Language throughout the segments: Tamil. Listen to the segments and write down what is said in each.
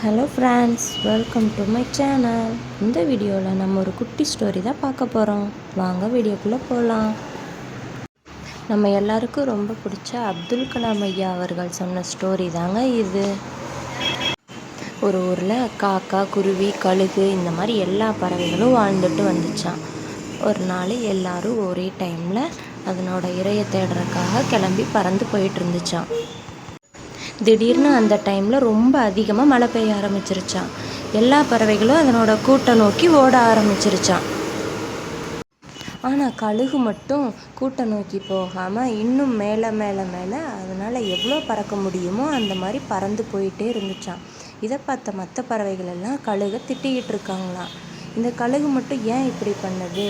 Hello friends, welcome to my channel. இந்த வீடியோவில் நம்ம ஒரு குட்டி ஸ்டோரி தான் பார்க்க போகிறோம். வாங்க வீடியோக்குள்ளே போகலாம். நம்ம எல்லாருக்கும் ரொம்ப பிடிச்ச அப்துல் கலாம் ஐயா அவர்கள் சொன்ன ஸ்டோரி தாங்க இது. ஒரு ஊரில் காக்கா, குருவி, கழுகு இந்த மாதிரி எல்லா பறவைகளும் வாழ்ந்துட்டு வந்துச்சான். ஒரு நாள் எல்லாரும் ஒரே டைமில் அதனோட இரையை தேடுறதுக்காக கிளம்பி பறந்து போயிட்டு இருந்துச்சான். திடீர்னு அந்த டைமில் ரொம்ப அதிகமாக மழை பெய்ய ஆரம்பிச்சிருச்சான். எல்லா பறவைகளும் அதனோட கூட்டை நோக்கி ஓட ஆரம்பிச்சிருச்சான். ஆனால் கழுகு மட்டும் கூட்டை நோக்கி போகாமல் இன்னும் மேலே மேலே மேலே அதனால் எவ்வளோ பறக்க முடியுமோ அந்த மாதிரி பறந்து போயிட்டே இருந்துச்சான். இதை பார்த்த மற்ற பறவைகள் எல்லாம் கழுகை திட்டிக்கிட்டு இருக்காங்களாம். இந்த கழுகு மட்டும் ஏன் இப்படி பண்ணுது?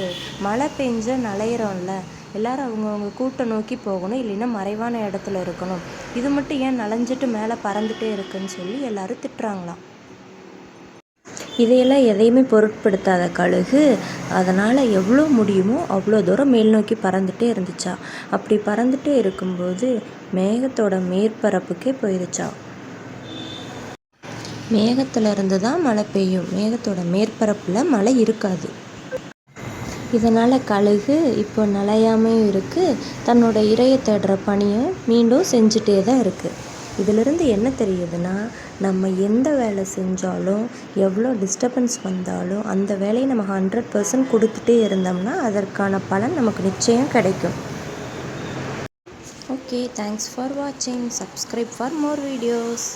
மழை பெஞ்ச நனையிறோம்ல, எல்லாரும் அவங்கவுங்க கூட்டை நோக்கி போகணும், இல்லைன்னா மறைவான இடத்துல இருக்கணும். இது மட்டும் ஏன் நனைஞ்சிட்டு மேலே பறந்துட்டே இருக்குன்னு சொல்லி எல்லாரும் திட்டுறாங்களாம். இதையெல்லாம் எதையுமே பொருட்படுத்தாத கழுகு அதனால் எவ்வளோ முடியுமோ அவ்வளோ தூரம் மேல் நோக்கி பறந்துட்டே இருந்துச்சா. அப்படி பறந்துட்டே இருக்கும்போது மேகத்தோட மேற்பரப்புக்கே போயிருச்சா. மேகத்தில் இருந்து தான் மழை பெய்யும், மேகத்தோட மேற்பரப்பில் மழை இருக்காது. இதனால் கழுகு இப்போ நனையாமையும் இருக்குது, தன்னோட இரையை தேடுற பணியை மீண்டும் செஞ்சுட்டே தான் இருக்குது. இதிலிருந்து என்ன தெரியுதுன்னா, நம்ம எந்த வேலை செஞ்சாலும் எவ்வளோ டிஸ்டர்பன்ஸ் வந்தாலும் அந்த வேலையை நம்ம 100% கொடுத்துட்டே இருந்தோம்னா அதற்கான பலன் நமக்கு நிச்சயம் கிடைக்கும். ஓகே, தேங்க்ஸ் ஃபார் வாட்சிங். Subscribe for more videos.